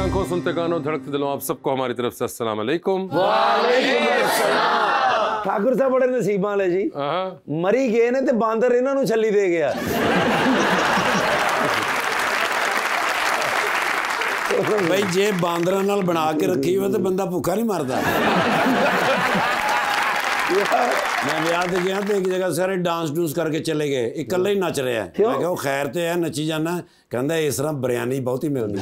आंखों सुनते कानों धड़कते दिलों आप सबको हमारी तरफ से अस्सलाम वालेकुम। ठाकुर साहब बड़े नसीब वाले जी, मरी गए ने ते बांदर इन्हों छली दे गया। भाई जे बांदर नाल बना के रखी हुई तो बंदा भूखा नहीं मरदा। मैं ब्याह ते गया तो एक जगह सारे डांस डूंस करके चले गए, इकल्ला ही नच रहा है। मैं कहा खैर तो है, नची जाना। कहता इस तरह बिरयानी बहुत ही मिलती।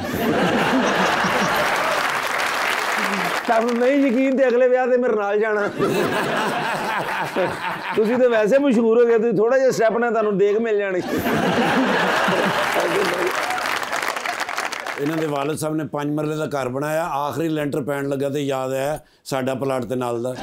तब नहीं यकीन ते अगले ब्याह ते मेरे नाल जाना। तुसी तो वैसे मशहूर हो गए, तुसी थोड़ा जिहा स्टैप ने तुहानू देख मिल जानी। इन्हां दे वालिद साहब ने 5 मरले का घर बनाया, आखिरी लेंटर पैन लगा तो याद आया साडा प्लाट ते नाल दा।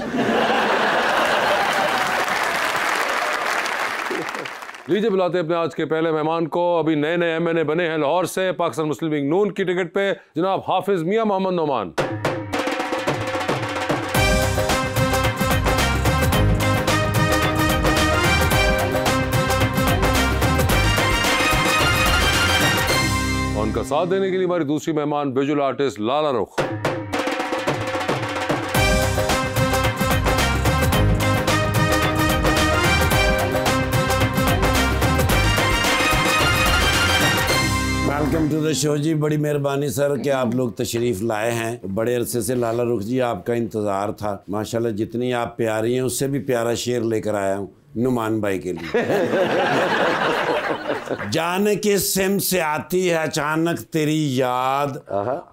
लीजिए बुलाते अपने आज के पहले मेहमान को। अभी नए नए MNA बने हैं लाहौर से, पाकिस्तान मुस्लिम लीग नून की टिकट पे, जनाब हाफिज मियां मोहम्मद नोमान। उनका साथ देने के लिए हमारी दूसरी मेहमान विजुअल आर्टिस्ट लाला रुख। वेलकम टू द शो जी, बड़ी मेहरबानी सर कि आप लोग तशरीफ लाए हैं। बड़े अरसे से लाला रुख जी आपका इंतजार था। माशाल्लाह जितनी आप प्यारी हैं उससे भी प्यारा शेर लेकर आया हूँ नुमान भाई के लिए। जाने के सिम से आती है अचानक तेरी याद,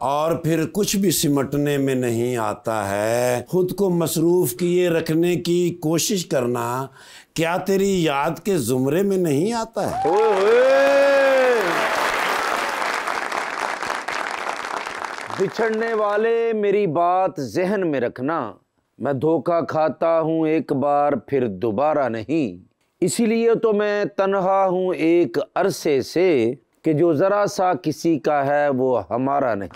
और फिर कुछ भी सिमटने में नहीं आता है। खुद को मसरूफ किए रखने की कोशिश करना क्या तेरी याद के जुमरे में नहीं आता है? बिछड़ने वाले मेरी बात जहन में रखना, मैं धोखा खाता हूँ एक बार फिर दोबारा नहीं। इसीलिए तो मैं तन्हा हूँ एक अरसे से, कि जो जरा सा किसी का है वो हमारा नहीं।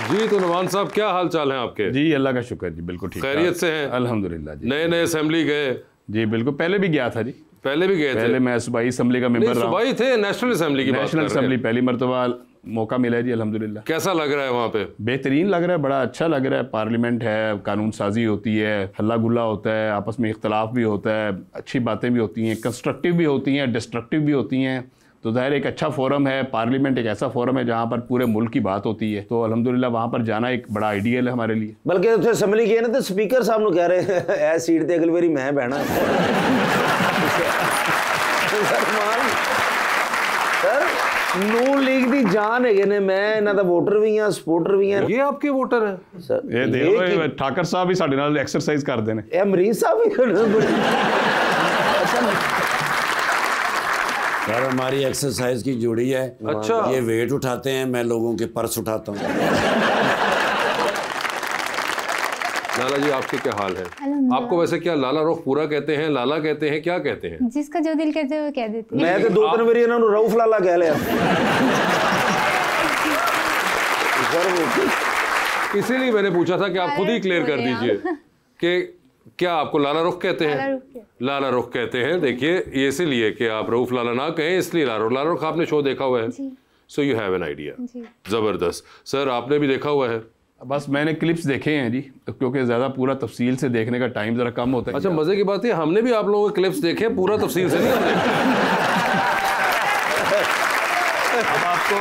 जी तो नुमान साहब क्या हाल चाल है आपके? जी अल्लाह का शुक्र जी, बिल्कुल ठीक, खैरियत से हैं? अल्हम्दुलिल्लाह जी। नए नए असेंबली गए? जी बिल्कुल, पहले भी गया था जी। पहले भी गए थे? पहले मैं सूबाई असेंबली का मेंबर रहा। सूबाई थे? नेशनल असेंबली की बात कर रहे हैं? नेशनल असेंबली पहली मरतबा मौका मिला है जी, अल्हम्दुलिल्लाह। कैसा लग रहा है वहाँ पे? बेहतरीन लग रहा है, बड़ा अच्छा लग रहा है। पार्लियामेंट है, कानून साजी होती है, हल्ला गुल्ला होता है, आपस में इख्तलाफ भी होता है, अच्छी बातें भी होती हैं, कंस्ट्रक्टिव भी होती हैं, डिस्ट्रक्टिव भी होती हैं। तो ज़ाहिर एक अच्छा फोरम है। पार्लियामेंट एक ऐसा फोरम है जहाँ पर पूरे मुल्क की बात होती है। तो अल्हम्दुलिल्लाह वहाँ पर जाना एक बड़ा आइडियल है हमारे लिए। बल्कि उत्थे असेंबली गए ना तो स्पीकर साहब कह रहे ऐ सीट ते अगली बारी मैं बहना। सर नून लीग दी जान है ने, मैं इन्हां दा वोटर भी हां, सपोर्टर भी हां। ये आपके वोटर हैं? सर ये देखो ठाकर साहब भी साडे नाल एक्सरसाइज करते हैं। ए मरीज साहब भी सर हमारी एक्सरसाइज की जोड़ी है। अच्छा, ये वेट उठाते हैं, मैं लोगों के पर्स उठाता हूँ। लाला जी आपके क्या हाल है? आपको वैसे क्या लाला रुख पूरा कहते हैं, लाला कहते हैं, क्या कहते हैं? जिसका जो दिल कहते हैं वो कह देते हैं। मैं तो 2-3 बारी इन्हां नूं रऊफ लाला कह लिया। इसीलिए मैंने पूछा था कि आप खुद ही क्लियर कर दीजिए कि क्या आपको लाला रुख कहते हैं? लाला रुख कहते हैं। देखिए ये इसीलिए कि आप रऊफ लाला ना कहें, इसलिए लाला रुख। आपने शो देखा हुआ है? So you have an idea. जबरदस्त। सर आपने भी देखा हुआ है? बस मैंने क्लिप्स देखे हैं जी, क्योंकि ज़्यादा पूरा तफसील से देखने का टाइम ज़रा कम होता है। अच्छा मज़े की बात है, हमने भी आप लोगों के क्लिप्स देखे, पूरा तफसील से नहीं हमने। अब आपको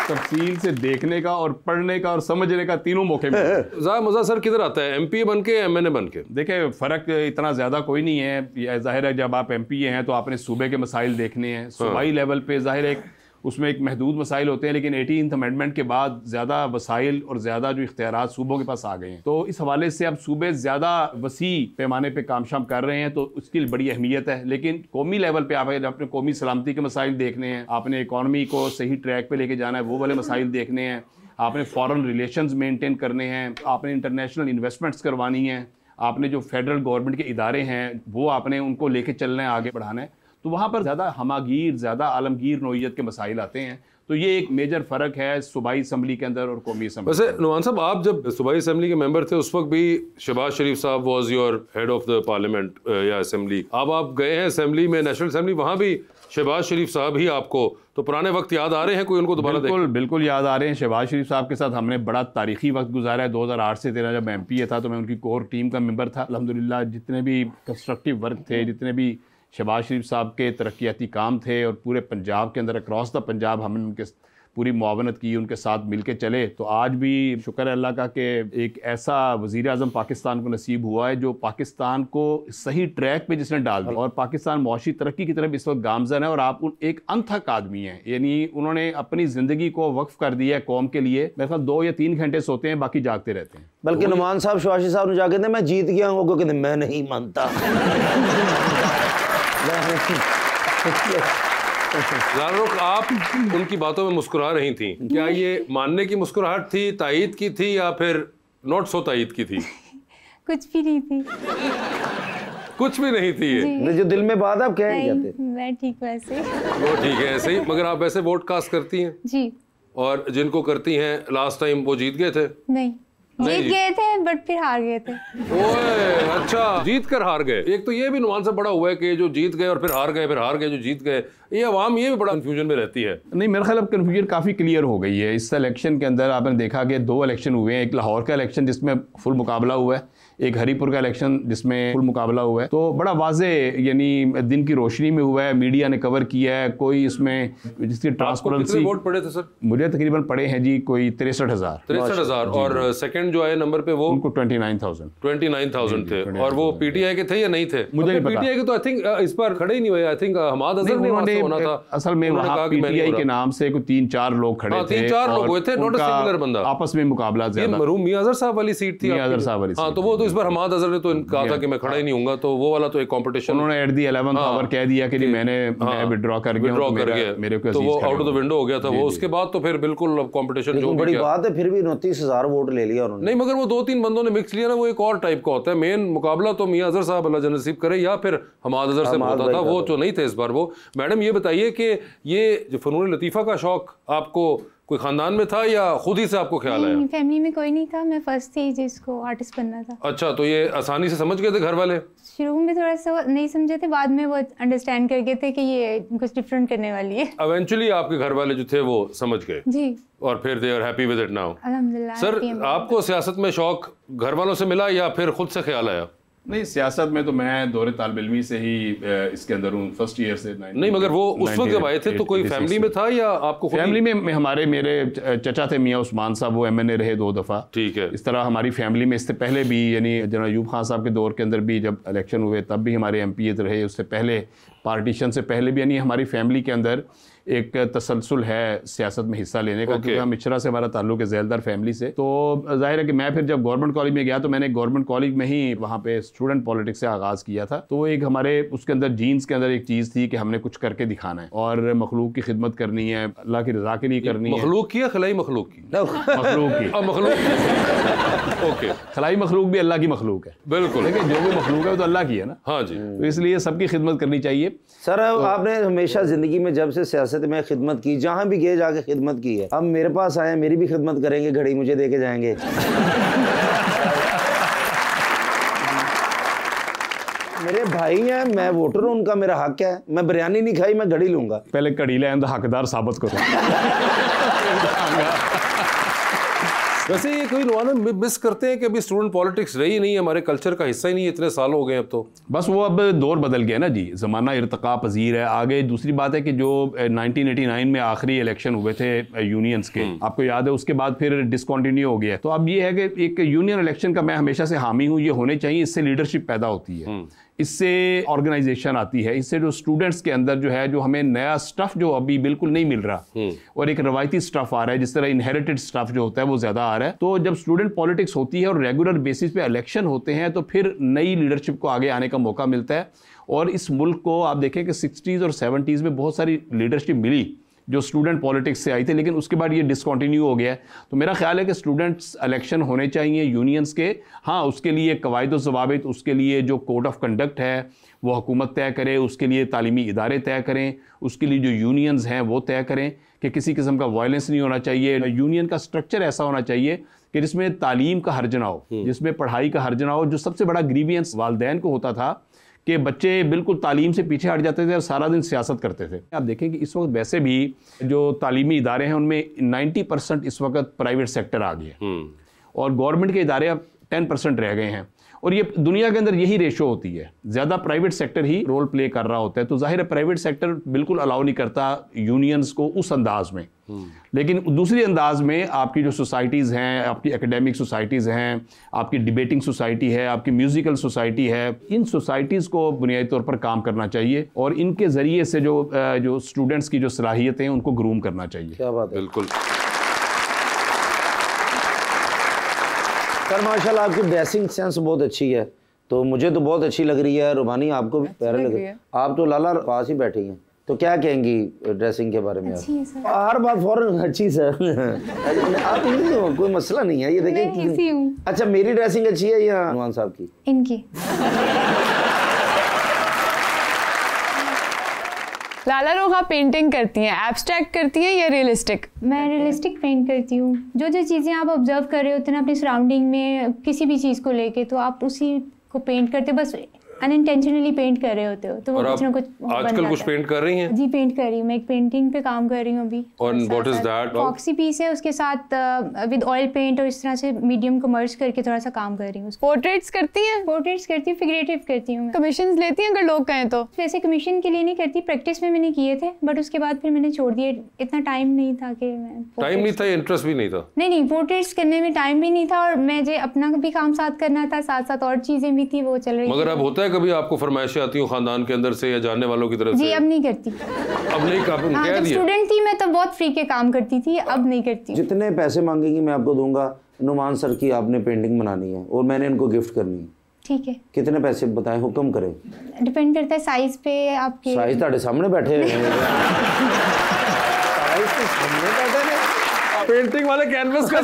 तफसील से देखने का और पढ़ने का और समझने का तीनों मौके मिले। ज़्यादा मज़ा सर किधर आता है, MP बन के MNA बन के? देखिए फ़र्क इतना ज़्यादा कोई नहीं है। जाहिर है जब आप MP हैं तो आपने सूबे के मसाइल देखने हैं। सूबाई लेवल पे जाहिर है उसमें एक महदूद मसाइल होते हैं, लेकिन 18th अमेंडमेंट के बाद ज़्यादा वसाइल और ज़्यादा जो इख्तियारात सूबों के पास आ गए हैं। तो इस हवाले से अब सूबे ज़्यादा वसी पैमाने पे काम शाम कर रहे हैं, तो उसकी बड़ी अहमियत है। लेकिन कौमी लेवल पे आप अपने कौमी सलामती के मसाइल देखने हैं, आपने इकॉनमी को सही ट्रैक पर लेके जाना है, वो वाले मसाइल देखने हैं, आपने फॉरेन रिलेशंस मेनटेन करने हैं, आपने इंटरनेशनल इन्वेस्टमेंट्स करवानी हैं, आपने जो फेडरल गवर्नमेंट के इदारे हैं वो आपने उनको लेके चलना है, आगे बढ़ाना है। तो वहाँ पर ज़्यादा हमागीर, ज़्यादा आलमगीर नौइयत के मसाइल आते हैं। तो ये एक मेजर फ़र्क है सूबाई असम्बली के अंदर और कौमी असम्बली। वैसे नुमान साहब, आप जब सूबाई असम्बली के मेंबर थे उस वक्त भी शहबाज शरीफ साहब was your head of the parliament या असम्बली। अब आप गए हैं असम्बली में, नेशनल असम्बली, वहाँ भी शहबाज शरीफ साहब ही आपको, तो पुराने वक्त याद आ रहे हैं कोई उनको दोबारा? बिल्कुल याद आ रहे हैं। शहबाज शरीफ साहब के साथ हमने बड़ा तारीखी वक्त गुजारा है। 2008 से 13 जब MP था तो मैं उनकी कोर टीम का मेंबर था। अल्हम्दुलिल्लाह जितने भी कंस्ट्रक्टिव वर्क थे, जितने भी शहबाज शरीफ साहब के तरक्याती काम थे और पूरे पंजाब के अंदर अक्रॉस द पंजाब हमने उनके पूरी मुआवनत की, उनके साथ मिल के चले। तो आज भी शुक्र है अल्लाह का कि एक ऐसा वज़ीर आज़म पाकिस्तान को नसीब हुआ है जो पाकिस्तान को सही ट्रैक पे जिसने डाल दिया और पाकिस्तान मुआशी तरक्की की तरफ इस वक्त गामज़न है। और आप एक अनथक आदमी हैं, यानी उन्होंने अपनी ज़िंदगी को वक्फ कर दिया है कौम के लिए। मेरे ख्याल 2 या 3 घंटे सोते हैं, बाकी जागते रहते हैं। बल्कि नुमान साहब शहबाज साहब ने जाके मैं जीत गया हूँ, वो कहते मैं नहीं मानता। ज़ारुख, आप उनकी बातों में मुस्कुरा रही थी, क्या ये मानने की मुस्कुराहट थी, तायीद की थी, या फिर नॉट सो तायीद की थी? कुछ भी नहीं थी। कुछ भी नहीं थी ये? जो दिल में बात आप कह जाते। मैं ठीक वैसे। वो ठीक है ऐसे ही। मगर आप वैसे वोट कास्ट करती हैं? जी। और जिनको करती हैं लास्ट टाइम वो जीत गए थे? नहीं, जीत गए थे बट फिर हार गए थे। ओए अच्छा, जीत कर हार गए। एक तो ये भी नुमान से बड़ा हुआ है कि जो जीत गए और फिर हार गए, फिर हार गए जो जीत गए, ये अवाम ये भी बड़ा कंफ्यूजन में रहती है। नहीं, मेरे ख्याल अब कंफ्यूजन काफ़ी क्लियर हो गई है। इस इलेक्शन के अंदर आपने देखा कि 2 इलेक्शन हुए हैं। एक लाहौर का इलेक्शन जिसमें फुल मुकाबला हुआ है, एक हरीपुर का इलेक्शन जिसमें फुल मुकाबला हुआ है। तो बड़ा वाजे यानी दिन की रोशनी में हुआ है, मीडिया ने कवर किया है। कोई इसमें जिसकी ट्रांसपेरेंसी। कितने वोट पड़े थे सर? मुझे तकरीबन पड़े हैं जी कोई 63,000। 63,000। और सेकंड जो आए नंबर पे वो उनको 29,000 थे। और वो PTI के थे या नहीं थे? मुझे नहीं पता। PTI के तो आई थिंक इस पर खड़े ही नहीं हुए। आई थिंक हमाद अजहर ने वहां से होना था। असल में वहां PTI के नाम से कोई 3-4 लोग खड़े थे। 3-4 लोग हुए थे, नॉट अ सिंगुलर बंदा। आपस में मुकाबला ज्यादा। मरहूम मियां अजहर साहब वाली सीट थी। मियां अजहर साहब वाली। हाँ, तो वो तो इस बार हमाद अजहर ने तो कहा था कि मैं खड़ा ही नहीं हूंगा, तो वो वाला तो एक कंपटीशन उन्होंने एट दी 11th आवर कह दिया कि मैं विड्रॉ कर गया, मेरे को तो वो आउट ऑफ द विंडो हो गया था वो। उसके बाद तो फिर बिल्कुल कंपटीशन जो बड़ी बात है, फिर भी 29,000 वोट ले लिया उन्होंने। नहीं, मगर वो 2-3 बंदों ने मिक्स लिया ना, वो एक और टाइप का होता है। मेन मुकाबला तो मियां अजहर साहब अल्लाह नसीब करे या फिर हमाद अजहर से होता था। वो तो नहीं थे इस बार वो। मैडम ये बताइए कि ये जो फनून लतीफ़ा का शौक आपको कोई खानदान में था या खुद ही से आपको ख्याल आया? फैमिली में कोई नहीं था, मैं फर्स्ट थी जिसको आर्टिस्ट बनना था। अच्छा, तो ये आसानी से समझ गए थे घर वाले? शुरू में थोड़ा सा नहीं समझे थे, बाद में वो अंडरस्टैंड कर गए थे कि ये कुछ डिफरेंट करने वाली है। इवेंचुअली आपके घर वाले जो थे वो समझ गए जी, और फिर they are happy with it now? अल्हम्दुलिल्लाह। सर, आपको सियासत में शौक घर वालों से मिला या फिर खुद से ख्याल आया? नहीं, सियासत में तो मैं दौरे तालिब इल्मी से ही इसके अंदर हूँ, फर्स्ट ईयर से। नहीं, मगर वो उस वक्त जब आए थे तो कोई फैमिली में था या आपको? फैमिली में मेरे चचा थे मियाँ उस्मान साहब, वो MNA रहे 2 दफ़ा। ठीक है। इस तरह हमारी फैमिली में इससे पहले भी, यानी जनरल अयूब खान साहब के दौर के अंदर भी जब इलेक्शन हुए तब भी हमारे MPs रहे। उससे पहले पार्टीशन से पहले भी, यानी हमारी फैमिली के अंदर एक तसलसल है सियासत में हिस्सा लेने का, क्योंकि हम इचरा से हमारा ताल्लुक है, ज़ैलदार फैमिली से। तो जाहिर है कि मैं फिर जब गवर्नमेंट कॉलेज में गया तो मैंने गवर्नमेंट कॉलेज में ही वहाँ पे स्टूडेंट पॉलिटिक्स से आगाज़ किया था। तो एक हमारे उसके अंदर जीन्स के अंदर एक चीज़ थी कि हमने कुछ करके दिखाना है और मखलूक की खिदमत करनी है, अल्लाह की रज़ा के लिए करनी है। मखलूक की या खलाई मखलूक की? मखलूक की। ओके, खलाई मखलूक भी अल्लाह की मखलूक है, बिल्कुल। लेकिन जो भी मखलूक है वो तो अल्लाह की है ना। हाँ जी। तो इसलिए सबकी खिदमत करनी चाहिए। सर, आपने हमेशा जिंदगी में जब से सियासत में खिदमत की, जहां भी गए जाके खिदमत की है। अब मेरे पास आए, मेरी भी खिदमत करेंगे, घड़ी मुझे दे के जाएंगे। मेरे भाई हैं, मैं वोटर हूं, उनका मेरा हक है। मैं बिरयानी नहीं खाई, मैं घड़ी लूंगा। पहले घड़ी ले आंदा हकदार साबित करो। वैसे ये कोई लोग मिस करते हैं कि अभी स्टूडेंट पॉलिटिक्स रही नहीं, हमारे कल्चर का हिस्सा ही नहीं, इतने साल हो गए अब तो। बस वो अब दौर बदल गया ना जी, ज़माना इर्तका पजीर है। आगे दूसरी बात है कि जो 1989 में आखिरी इलेक्शन हुए थे यूनियंस के, आपको याद है, उसके बाद फिर डिसकंटिन्यू हो गया। तो अब ये है कि एक यूनियन इलेक्शन का मैं हमेशा से हामी हूँ, ये होने चाहिए। इससे लीडरशिप पैदा होती है, इससे ऑर्गेनाइजेशन आती है, इससे जो स्टूडेंट्स के अंदर जो है, जो हमें नया स्टफ जो अभी बिल्कुल नहीं मिल रहा और एक रवायती स्टफ आ रहा है, जिस तरह इनहेरिटेड स्टफ जो होता है वो ज्यादा आ रहा है। तो जब स्टूडेंट पॉलिटिक्स होती है और रेगुलर बेसिस पे इलेक्शन होते हैं तो फिर नई लीडरशिप को आगे आने का मौका मिलता है। और इस मुल्क को आप देखें कि 60s और 70s में बहुत सारी लीडरशिप मिली, जो स्टूडेंट पॉलिटिक्स से आई थी, लेकिन उसके बाद ये डिसकंटिन्यू हो गया है। तो मेरा ख्याल है कि स्टूडेंट्स इलेक्शन होने चाहिए यूनियंस के। हाँ, उसके लिए कवायद व ज़वाबित, उसके लिए जो कोड ऑफ कंडक्ट है वो हुकूमत तय करे, उसके लिए तालीमी इदारे तय करें, उसके लिए जो यूनियंस हैं वो तय करें कि किसी किस्म का वायलेंस नहीं होना चाहिए। यूनियन का स्ट्रक्चर ऐसा होना चाहिए कि जिसमें तालीम का हर्ज ना हो, जिसमें पढ़ाई का हर्ज ना हो। जो सबसे बड़ा ग्रीवियंस वालिदैन को होता था कि बच्चे बिल्कुल तालीम से पीछे हट जाते थे और सारा दिन सियासत करते थे। आप देखें कि इस वक्त वैसे भी जो तालीमी इदारे हैं उनमें 90% इस वक्त प्राइवेट सेक्टर आ गया और गवर्नमेंट के इदारे अब 10% रह गए हैं। और ये दुनिया के अंदर यही रेशो होती है, ज़्यादा प्राइवेट सेक्टर ही रोल प्ले कर रहा होता है। तो जाहिर है प्राइवेट सेक्टर बिल्कुल अलाउ नहीं करता यूनियंस को उस अंदाज में, लेकिन दूसरी अंदाज में आपकी जो सोसाइटीज़ हैं, आपकी एकेडमिक सोसाइटीज़ हैं, आपकी डिबेटिंग सोसाइटी है, आपकी म्यूज़िकल सोसाइटी है, इन सोसाइटीज़ को बुनियादी तौर पर काम करना चाहिए और इनके ज़रिए से जो स्टूडेंट्स की जो सलाहियतें हैं उनको ग्रूम करना चाहिए। क्या बात है, बिल्कुल। सर माशाल्लाह आपकी ड्रेसिंग सेंस बहुत अच्छी है, तो मुझे तो बहुत अच्छी लग रही है। रुबानी आपको भी प्यारे लग रही है। आप तो लाला पास ही बैठी हैं, तो क्या कहेंगी ड्रेसिंग के बारे में? अच्छी है सर। हर बात फौरन अच्छी सर आप नहीं हो, कोई मसला नहीं है। ये मैं ऐसी देखिए, हूँ। अच्छा मेरी ड्रेसिंग अच्छी है या नुमान साहब की? इनकी। लाला रोग आप पेंटिंग करती हैं, एब्स्ट्रैक्ट करती हैं या रियलिस्टिक? मैं रियलिस्टिक पेंट करती हूँ। जो जो चीज़ें आप ऑब्जर्व कर रहे होते हैं ना अपनी सराउंडिंग में, किसी भी चीज़ को लेके, तो आप उसी को पेंट करते हो, बस अनइंटेंशनली पेंट कर रहे होते हो, तो वो कुछ ना कुछ बन आजकल जाता कुछ है। पेंट कर रही हैं? जी पेंट कर रही हूँ मैं, एक पेंटिंग पे काम कर रही हूँ अभी। और what is that? Foxy piece है, उसके साथ विद ऑयल पेंट और इस तरह से मीडियम को मर्ज करके थोड़ा सा काम कर रही हूँ। पोर्ट्रेट्स करती हैं? पोर्ट्रेट्स करती हूँ, फिगरेटिव करती हूँ। कमीशंस लेती हैं अगर लोग कहें तो? वैसे कमीशन के लिए नहीं करती, प्रैक्टिस में मैंने किए थे, बट उसके बाद फिर मैंने छोड़ दिया। इतना टाइम नहीं था कि मैं टाइम नहीं था, इंटरेस्ट भी नहीं था? नहीं, पोर्ट्रेट्स करने में टाइम भी नहीं था और मैं जो अपना भी काम साथ करना था, साथ साथ और चीजें भी थी वो चल रही। मगर अब होता है कभी आपको फरमाइशें आती हो खानदान के अंदर से या जानने वालों की तरफ से? जी अब नहीं करती। अब नहीं कह हाँ, जब दिया? स्टूडेंट थी मैं तो बहुत फ्री के काम करती थी, अब नहीं करती। जितने पैसे मांगेंगी मैं आपको दूंगा। नुमान सर की आपने पेंटिंग बनानी है और मैंने इनको गिफ्ट करनी है। ठीक है, कितने पैसे बताएं, हुक्म करें। डिपेंड करता है साइज पे आपके। साइज ਤੁਹਾਡੇ सामने बैठे हुए हैं। साइज तो सामने बैठे हैं। पेंटिंग वाले कैनवस का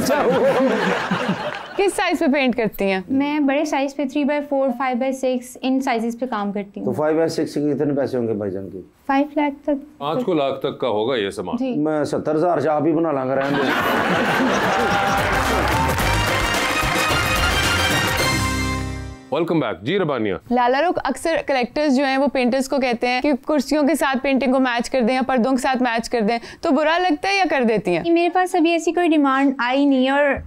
किस साइज पे पेंट करती हैं? मैं बड़े साइज पे 3x4, 5x6 इन साइजेस पे काम करती तो हूँ। 5x6 के कितने पैसे होंगे भाईजान के? 5 लाख तक। 5 लाख तक का होगा ये सामान। जी मैं 70,000 से आप ही बना लांगा रहने दो। वेलकम बैक जी रबानिया। लाला रोग अक्सर कलेक्टर्स जो हैं वो पेंटर्स को कहते हैं कि कुर्सियों के साथ पेंटिंग को मैच कर दें या पर्दों के साथ मैच कर दें, तो बुरा लगता है या कर देती हैं? मेरे पास अभी ऐसी कोई डिमांड आई नहीं है और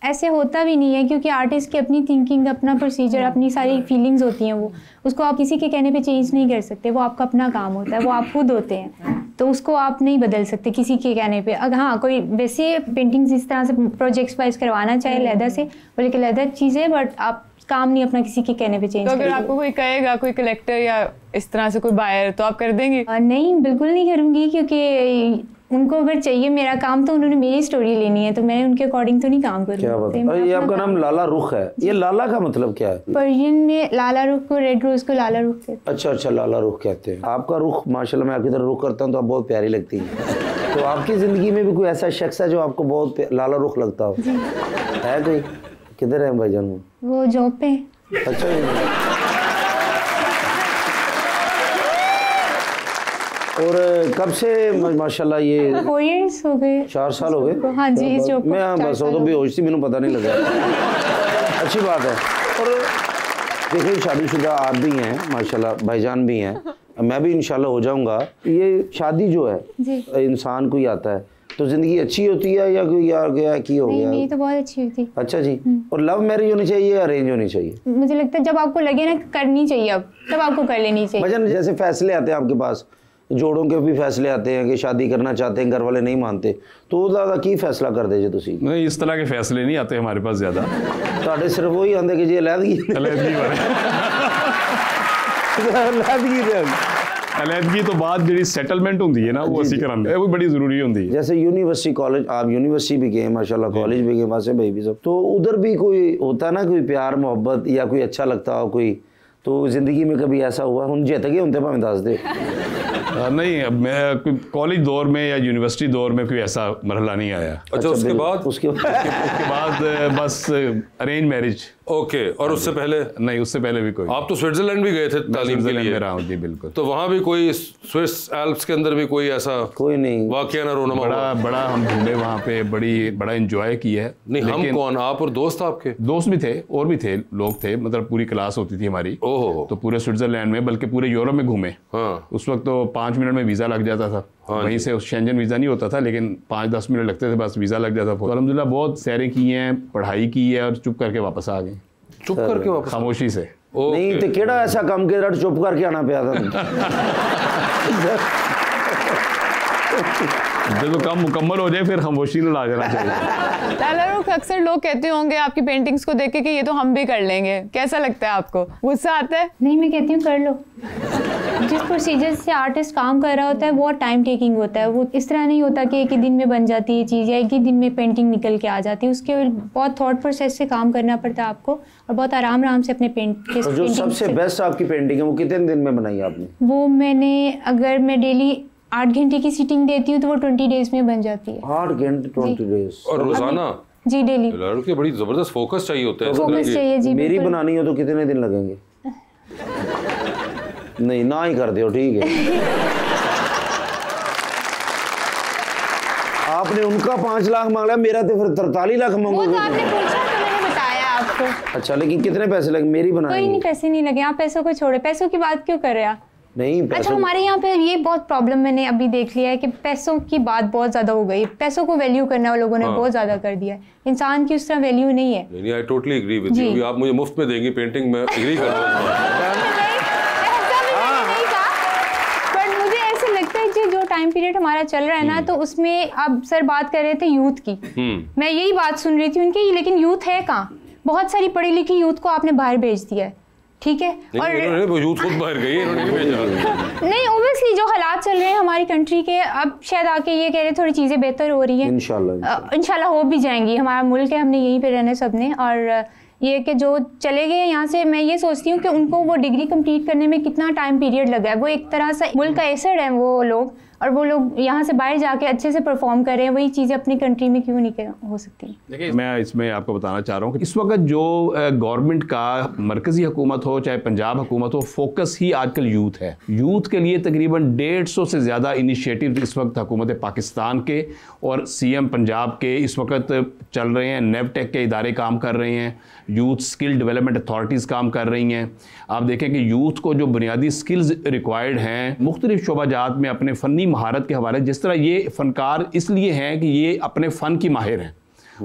ऐसे होता भी नहीं है, क्योंकि आर्टिस्ट की अपनी थिंकिंग, अपना प्रोसीजर, अपनी सारी फीलिंग्स होती हैं, वो उसको आप किसी के कहने पे चेंज नहीं कर सकते। वो आपका अपना काम होता है, वो आप खुद होते हैं, तो उसको आप नहीं बदल सकते किसी के कहने पे। अगर हाँ कोई वैसे पेंटिंग्स इस तरह से प्रोजेक्ट्स वाइज करवाना चाहे लेदर से, बोले कि लेदर चीज़ है, बट आप काम नहीं अपना किसी के कहने पे चेंज तो अगर करेंगे। आपको कोई कहेगा, कोई कलेक्टर या इस तरह से कोई बायर, तो आप कर देंगी? नहीं, बिल्कुल नहीं करूँगी, क्योंकि उनको अगर चाहिए मेरा काम तो उन्होंने मेरी स्टोरी लेनी है, तो मैं उनके अकॉर्डिंग तो नहीं काम करूँगी। क्या बात है। अरे ये आपका नाम लाला रुख है, ये लाला का मतलब क्या है? पर्शियन में लाला रुख को, रेड रोज को लाला रुख कहते हैं। अच्छा अच्छा, लाला रुख कहते हैं। आपका रुख माशाल्लाह, मैं आपकी तरह रुख करता हूँ तो आप बहुत प्यारी लगती हैं। तो आपकी ज़िंदगी में भी कोई ऐसा शख्स है जो आपको बहुत लाला रुख लगता हो? है कोई? किधर है भाईजान? वो जॉब पे। अच्छा और कब से माशाल्लाह ये 4 years हो गए। 4 साल हो गए? हाँ जी, इस जॉब को मैं 4 बस साल तो हो गए। बेहोश थी, मैंने पता नहीं लगा। अच्छी बात है। और देखिए शादीशुदा आप भी हैं माशाल्लाह, भाईजान भी हैं, मैं भी इंशाल्लाह हो जाऊंगा। ये शादी जो है जी। इंसान कोई आता है तो जिंदगी अच्छी होती है या कोई यार गया की हो नहीं, गया? मेरी तो बहुत अच्छी हुई थी। अच्छा जी। और लव मैरिज होनी चाहिए या अरेंज होनी चाहिए? मुझे लगता है जब आपको लगे ना करनी चाहिए, अब तब आपको कर लेनी चाहिए। भाईजान जैसे फैसले आते हैं आपके पास, जोड़ों के भी फैसले आते हैं कि शादी करना चाहते हैं, घर वाले नहीं मानते, तो ਉਹਦਾ ਕੀ फैसला ਕਰਦੇ ਜੇ ਤੁਸੀਂ? नहीं, इस तरह के फैसले नहीं आते हमारे पास ज़्यादा। ਤੁਹਾਡੇ ਸਿਰਫ ਉਹੀ ਆਉਂਦੇ ਕਿ ਜੇ ਅਲੱਦਗੀ अलहदगी वाले ਅਲੱਦਗੀ ਦੇ अलहदगी तो बाद जी सैटलमेंट होंगी है ना, वो असी कराने वो बड़ी ज़रूरी होंगी है। जैसे यूनिवर्सिटी कॉलेज, आप यूनिवर्सिटी भी गए माशाल्लाह, कॉलेज भी गए, वहाँ से भाई भी सब, तो उधर भी कोई होता ना कोई प्यार मोहब्बत या कोई अच्छा लगता हो, कोई तो जिंदगी में कभी ऐसा हुआ हूँ जित गए होंगे भावें दस दे? नहीं, अब मैं कॉलेज दौर में या यूनिवर्सिटी दौर में कोई ऐसा मरहला नहीं आया। अच्छा, उसके बाद उसके बाद बस अरेंज मैरिज। ओके, और उससे पहले? नहीं, उससे पहले भी कोई। आप तो स्विट्जरलैंड भी गए थे तालीम के लिए? रहा हूँ जी, बिल्कुल। तो वहाँ भी कोई स्विस एल्प्स के अंदर भी कोई ऐसा कोई नहीं वाकया ना रोनमा? बड़ा हम घूमे वहाँ पे, बड़ा एंजॉय किया है। नहीं, हम कौन, आप और दोस्त आपके? दोस्त भी थे और भी थे, लोग थे, मतलब पूरी क्लास होती थी हमारी। ओहो। तो पूरे स्विट्जरलैंड में, बल्कि पूरे यूरोप में घूमे। हाँ। उस वक्त तो 5 मिनट में वीज़ा लग जाता था। वहीं से शेंजन वीज़ा नहीं होता था, लेकिन 5-10 मिनट लगते थे, बस वीज़ा लग जाता था। तो अल्हम्दुलिल्लाह बहुत सैरें की हैं, पढ़ाई की है, और चुप करके वापस आ गए। चुप करके वापस? खामोशी से। नहीं तो केड़ा ऐसा काम के रट चुप करके आना पिया था? जब काम मुकम्मल हो जाए फिर खामोशी में ला जाना चाहिए। लाला रुख, अक्सर लोग कहते होंगे आपकी पेंटिंग्स को देख के कि ये तो हम भी कर लेंगे, कैसा लगता है आपको? गुस्सा आता है? नहीं, मैं कहती हूँ कर लो। जिस प्रोसीजर से आर्टिस्ट काम कर रहा होता है वो टाइम टेकिंग होता है। वो इस तरह नहीं होता कि एक ही दिन में बन जाती है चीज़ या एक ही दिन में पेंटिंग निकल के आ जाती है। उसके बहुत थॉट प्रोसेस से काम करना पड़ता है आपको, और बहुत आराम से अपने तो जो सबसे बेस्ट आपकी पेंटिंग है वो कितने दिन में बनाई आपने? वो मैंने, अगर मैं डेली 8 घंटे की सीटिंग देती हूँ तो वो 20 डेज में बन जाती है। 8 घंटे 20 डेज? और रोजाना? जी, डेली। लड़के बड़ी जबरदस्त फोकस चाहिए होता है। फोकस चाहिए जी। मेरी बनानी हो तो कितने दिन लगेंगे? नहीं, ना ही कर दो, ठीक है। आपने उनका 5 लाख मांगा, मेरा तो फिर 43 लाख मांगोगे। वो तो आपने पूछा तो मैंने बताया आपको। अच्छा, लेकिन कितने पैसे लगे मेरी बनाने? कोई नहीं, पैसे नहीं लगे। आप पैसों को छोड़े, पैसों की बात क्यों कर रहे हैं? नहीं, अच्छा, हमारे यहाँ पे ये बहुत प्रॉब्लम मैंने अभी देख लिया है कि पैसों की बात बहुत ज्यादा हो गई। पैसों को वैल्यू करना वो लोगों ने बहुत ज्यादा कर दिया है। इंसान की उस तरह वैल्यू नहीं है। नहीं, I totally agree with you. आप मुझे मुफ्त में देंगी पेंटिंग, मैं एग्री कर रहा हूँ। बट मुझे ऐसे लगता है कि जो टाइम पीरियड हमारा चल रहा है ना, तो उसमें अब सर बात कर रहे थे यूथ की। मैं यही बात सुन रही थी उनकी, लेकिन यूथ है कहाँ? बहुत सारी पढ़ी लिखी यूथ को आपने बाहर भेज दिया है, ठीक है? और वो यूथ खुद बाहर गई है, इन्होंने नहीं भेजा। नहीं, ओब्वियसली जो हालात चल रहे हैं हमारी कंट्री के, अब शायद आके ये कह रहे थोड़ी चीज़ें बेहतर हो रही हैं। इंशाल्लाह हो भी जाएंगी। हमारा मुल्क है, हमने यहीं पे रहना सबने। और ये कि जो चले गए यहाँ से, मैं ये सोचती हूँ कि उनको वो डिग्री कंप्लीट करने में कितना टाइम पीरियड लगा है। वो एक तरह से मुल्क का एसेट है वो लोग, और वो लोग यहाँ से बाहर जाके अच्छे से परफॉर्म कर रहे हैं। वही चीज़ें अपनी कंट्री में क्यों नहीं हो सकती? देखिए, मैं इसमें आपको बताना चाह रहा हूँ कि इस वक्त जो गवर्नमेंट का, मरकज़ी हुकूमत हो चाहे पंजाब हुकूमत हो, फोकस ही आजकल यूथ है। यूथ के लिए तकरीबन 150 से ज़्यादा इनिशिएटिव इस वक्त हुकूमत पाकिस्तान के और CM पंजाब के इस वक्त चल रहे हैं। नेवटेक के इदारे काम कर रहे हैं, यूथ स्किल डेवलपमेंट अथॉरिटीज़ काम कर रही हैं। आप देखें कि यूथ को जो बुनियादी स्किल्स रिक्वायर्ड हैं मुख्तलिफ शोबाजात में अपने फ़नी महारत के हवाले, जिस तरह ये फ़नकार इसलिए हैं कि ये अपने फ़न की माहिर हैं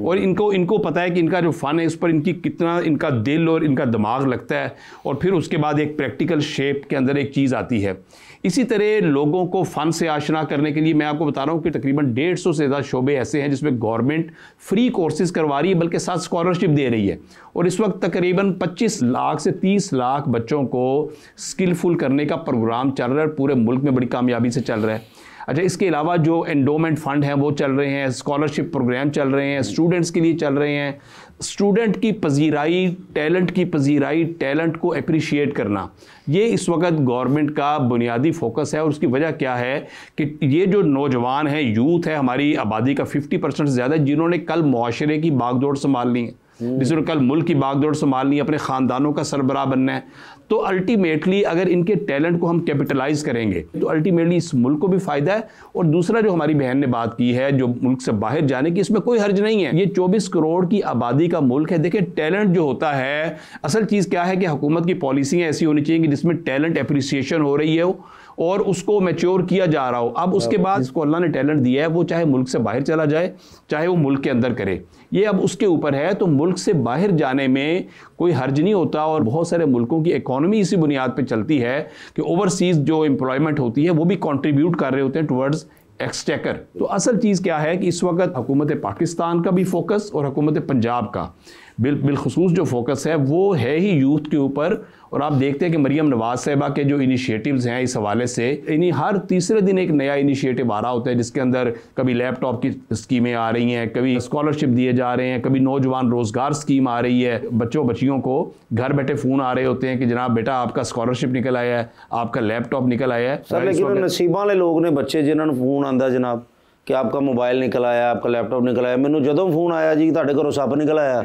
और इनको पता है कि इनका जो फ़न है उस पर इनकी कितना इनका दिल और इनका दिमाग लगता है, और फिर उसके बाद एक प्रैक्टिकल शेप के अंदर एक चीज़ आती है। इसी तरह लोगों को फ़न से आशना करने के लिए मैं आपको बता रहा हूँ कि तकरीबन 150 से ज़्यादा शोबे ऐसे हैं जिसमें गवर्नमेंट फ्री कोर्सेज़ करवा रही है, बल्कि साथ स्कॉलरशिप दे रही है। और इस वक्त तकरीबन 25 लाख से 30 लाख बच्चों को स्किलफुल करने का प्रोग्राम चल रहा है, पूरे मुल्क में बड़ी कामयाबी से चल रहा है। अच्छा, इसके अलावा जो एंडोमेंट फ़ंड हैं वो चल रहे हैं, स्कॉलरशिप प्रोग्राम चल रहे हैं, स्टूडेंट्स के लिए चल रहे हैं। स्टूडेंट की पजीराई, टैलेंट की पजीराई, टैलेंट को अप्रिशिएट करना, ये इस वक्त गवर्नमेंट का बुनियादी फोकस है। और उसकी वजह क्या है कि ये जो नौजवान हैं, यूथ है, हमारी आबादी का 50% से ज़्यादा, जिन्होंने कल मुआशरे की बागडोर संभालनी है, जिसने कल मुल्क की बागडोर संभालनी है, अपने ख़ानदानों का सरबराह बनना है, तो अल्टीमेटली अगर इनके टैलेंट को हम कैपिटलाइज करेंगे तो अल्टीमेटली इस मुल्क को भी फ़ायदा है। और दूसरा जो हमारी बहन ने बात की है जो मुल्क से बाहर जाने की, इसमें कोई हर्ज नहीं है। ये 24 करोड़ की आबादी का मुल्क है। देखिए, टैलेंट जो होता है, असल चीज़ क्या है कि हुकूमत की पॉलिसियाँ ऐसी होनी चाहिए कि जिसमें टैलेंट एप्रिसिएशन हो रही है और उसको मैच्योर किया जा रहा हो। अब उसके बाद जिसको अल्लाह ने टैलेंट दिया है वो चाहे मुल्क से बाहर चला जाए चाहे वो मुल्क के अंदर करे, ये अब उसके ऊपर है। तो मुल्क से बाहर जाने में कोई हर्ज नहीं होता। और बहुत सारे मुल्कों की इकॉनमी इसी बुनियाद पे चलती है कि ओवरसीज़ जो एम्प्लॉयमेंट होती है वो भी कंट्रीब्यूट कर रहे होते हैं टुवर्ड्स एक्सटेकर। तो असल चीज़ क्या है कि इस वक्त हुकूमत पाकिस्तान का भी फोकस और हुकूमत पंजाब का बिलखुसूस जो फोकस है वो है ही यूथ के ऊपर। और आप देखते हैं कि मरियम नवाज साहिबा के जो इनिशिएटिव्स हैं इस हवाले से, इन्हीं हर तीसरे दिन एक नया इनिशिएटिव आ रहा होता है, जिसके अंदर कभी लैपटॉप की स्कीमें आ रही हैं, कभी स्कॉलरशिप दिए जा रहे हैं, कभी नौजवान रोजगार स्कीम आ रही है। बच्चियों को घर बैठे फ़ोन आ रहे होते हैं कि जनाब बेटा आपका स्कॉलरशिप निकल आया है, आपका लैपटॉप निकल आया है। सर लेकिन नसीबां वाले लोग ने बच्चे जिन्होंने फोन आंदा जनाब कि आपका मोबाइल निकल आया, आपका लैपटॉप निकल आया। मैनू जदों फोन आया जी तुहाडे घरों सप निकल आया,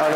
बड़ा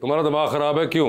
तुम्हारा दिमाग खराब है क्यों?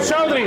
चौधरी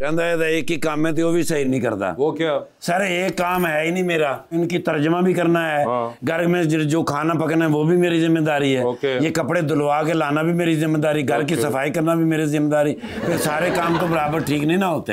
कहता है एक ही काम में तो वो भी सही नहीं करता। वो क्या? सर एक काम है ही नहीं मेरा, इनकी तर्जमा भी करना है, घर में जो खाना पकाना है वो भी मेरी जिम्मेदारी है, ये कपड़े धुलवा के लाना भी मेरी जिम्मेदारी, घर की सफाई करना भी मेरी जिम्मेदारी, फिर सारे काम तो बराबर ठीक नहीं ना होते।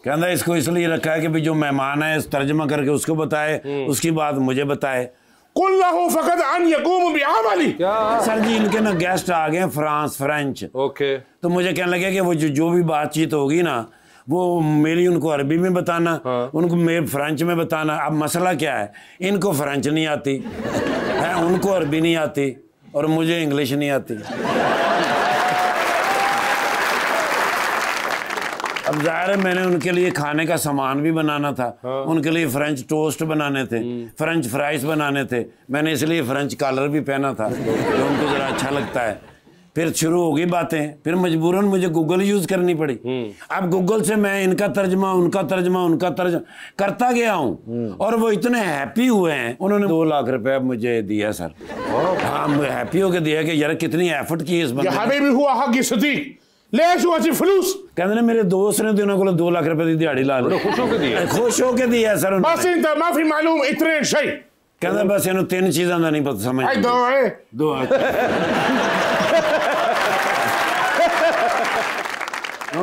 कहता है इसको इसलिए रखा है कि भाई जो मेहमान है तर्जमा करके उसको बताए, उसकी बात मुझे बताए। फकत अन यकूम बिअमली। सर जी इनके ना गेस्ट आ गए फ्रेंच। ओके। तो मुझे कहने लगे कि वो जो भी बातचीत होगी ना वो मेरी उनको अरबी में बताना, उनको मेरे फ्रेंच में बताना। अब मसला क्या है, इनको फ्रेंच नहीं आती है, उनको अरबी नहीं आती और मुझे इंग्लिश नहीं आती। अब जाहिर है मैंने उनके लिए खाने का सामान भी बनाना था, उनके लिए फ्रेंच टोस्ट बनाने थे, फ्रेंच फ्राइज बनाने थे, मैंने इसलिए फ्रेंच कॉलर भी पहना था जो उनको ज़रा अच्छा लगता है। फिर शुरू हो गई बातें, फिर मजबूरन मुझे गूगल यूज़ करनी पड़ी। अब गूगल से मैं इनका तर्जमा उनका करता गया हूँ और वो इतने हैप्पी हुए हैं, उन्होंने 2 लाख रुपए मुझे दिया सर। हाँ मुझे हैप्पी होकर दिया कि यार कितनी एफर्ट की इस बंदे। कहते ने मेरे दोस्त ने तो इन्होंने को 2 लाख रुपए की दिहाड़ी ला ली, खुश होके दिया सर। बस इंत माफी मालूम इतने शय कहते बस इन्होंने 3 चीज़ों का नहीं पता समझ दो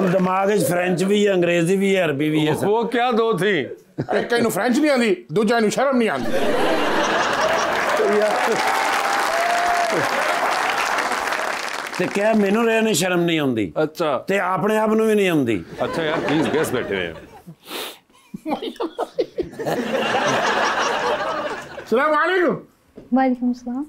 दिमाग फ्रेंच भी है, अंग्रेजी भी है, अरबी भी है। वो क्या 2 थी? कहीं फ्रेंच नहीं आती, दूजा शर्म नहीं आती। ते क्या मैनू रहने शर्म नहीं आती? अच्छा। ते अपने आप भी नहीं आती। अच्छा यार प्लीज गेस्ट बैठे हैं। अस्सलाम वालेकुम। वालेकुम सलाम।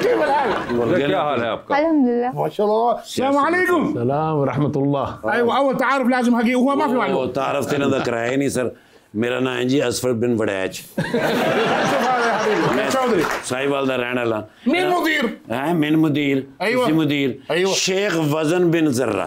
क्या हाल है आपका? अल्हम्दुलिल्लाह माशाल्लाह। अस्सलाम वालेकुम। सलाम व रहमतुल्लाह। अय्वा अव्वल तारुफ लाजिम हकी हुआ माफी मालूम। वो तारुफ तेना दा कराया नहीं सर। मेरा नाम है जी असफर बिन वड़ैच। चौधरी साहिवाल दा रहने वाला। मिन मुदीर है मिन मुदीर किसी मुदीर शेख वजन बिन जर्रा।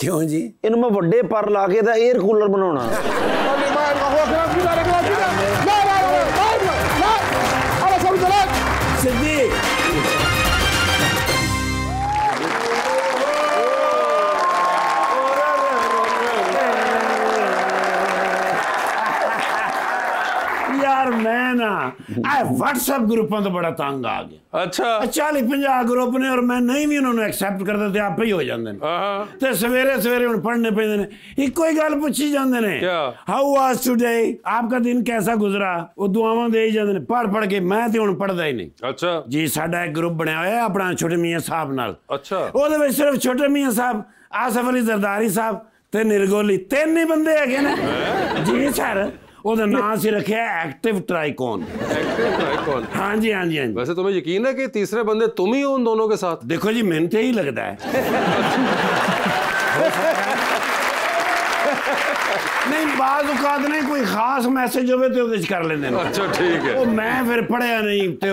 क्यों जी? इनमें बड़े पर लाके दा एयर कूलर बनाना। यार मैं ना व्हाट्सएप ग्रुपों तो बड़ा तंग आ गया। अच्छा 40-50 ग्रुप ने और मैं नहीं भी उन्होंने एक्सेप्ट करते थे आप ही हो जाते हैं। तो सवेरे सवेरे उन पढ़ने पे ने इको ही गल पूछी जाते ने हाउ वाज टुडे, आपका दिन कैसा गुजरा, वो दुआवां दे ही जाते ने पढ़ के मैं तो हुण पढ़दा ही नहीं। अच्छा जी साडा एक ग्रुप बनया होया अपना छोटे मियां साहब नाल। अच्छा ओदे विच सिर्फ छोटे मियां साहब, आसफ अली जरदारी साहब ते निर्गोली 3 ही बंदे है ना। जी सर ਉਹਦਾ ਨਾਂ ਸੀ ਰੱਖਿਆ एक्टिव ट्राइकॉन। हाँ जी हाँ जी हाँ जी। वैसे तुम्हें यकीन है कि तीसरे बंदे तुम ही हो उन दोनों के साथ? देखो जी मैंने तो यही लगता है। नहीं बाज़ औक़ात नहीं कोई खास मैसेज होवे तो कुछ कर लेंदे। अच्छा ठीक है। वो मैं फिर पढ़िया नहीं ते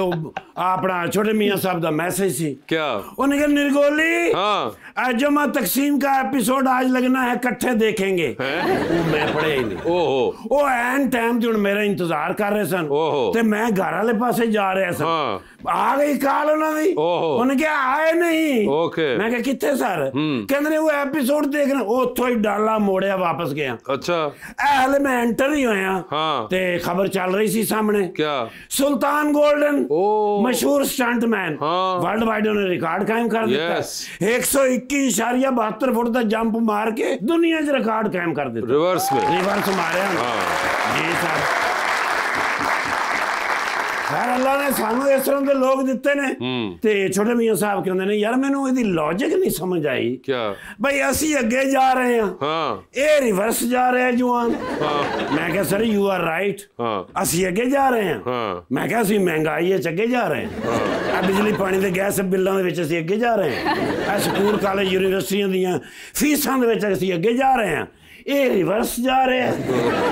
अपना छोटे मियां साहब का मैसेज सी क्या उन्हें कहा निर्गोली हाँ जुमा तकसीम का एपिसोड आज लगना है इकट्ठे देखेंगे। वो मैं पढ़िया ही नहीं। ओहो वो एन टाइम ते मेरा इंतजार कर रहे सन ते मैं घर वाले पासे जा रहा सन। आ गई कॉल उन्होंने उन्हें क्या आए नहीं। मैं क्या कितने सर कहते वो एपिसोड देखना उतो ही डाला मोड़िया वापस गया। अच्छा हले मैं एंटर ही होया हाँ। ते खबर चल रही सी सामने क्या? सुल्तान गोल्डन ओ। मशहूर स्टंटमैन हाँ। वर्ल्ड वाइड उन्हें रिकॉर्ड कायम कर दिता Yes। 121.72 फुट का जंप मार के दुनिया च रिकॉर्ड कायम कर दिता। रिवर्स में? रिवर्स मारे जी सर। यार अल्लाह ने सानू इस तरह के लोग दिते ने ते छोटे मियां साहब कहंदे ने यार मैनू इहदी लॉजिक नहीं समझ आई। क्या? भाई असी अगे जा रहे हैं हाँ। ये रिवर्स जा रहे हैं जुआन। हाँ। मैं कहा सर यू आर राइट। हाँ। असी अगे जा रहे हैं। हाँ। मैं कहा असी महंगाई है अगे जा रहे हैं। बिजली पानी के गैस बिलों के विच असी अगे जा रहे हैं। स्कूल कॉलेज यूनिवर्सिटियां दियां फीसां दे विच असी अगे जा रहे हैं। ये रिवर्स जा रहे हैं।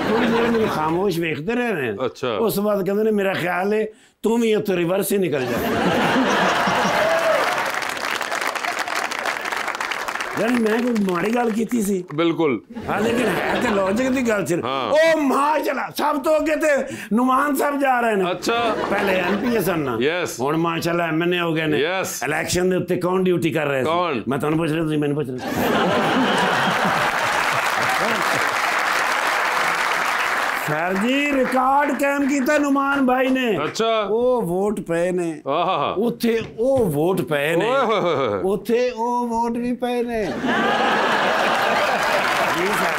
थोड़ी देर मेरी खामोश वेखते रह रहे हैं। अच्छा। उस बाद कहते ने मेरा ख्याल है तुम ही तो रिवर्स ही निकल जाए। यानी मैं कोई माड़ी गल की सी बिल्कुल। हाँ लेकिन है तो लॉजिक की गल सी। हाँ। ओ मां चला सब तो अगे थे नुमान साहब जा रहे हैं। अच्छा। पहले एमपी सन ना Yes। हुण माशाल्लाह एमएनए हो गए ने। Yes। इलेक्शन दे उत्ते कौन ड्यूटी कर रहे थे? कौन? मैं तुहानू पूछ रहा तुसीं मैनू पूछ रहे सर जी रिकॉर्ड कायम किया नुमान भाई ने। अच्छा। ओ वोट पे ने आहा। उथे ओ वोट पे ने ओए होए होए। उथे ओ वोट भी पे ने। जी सर।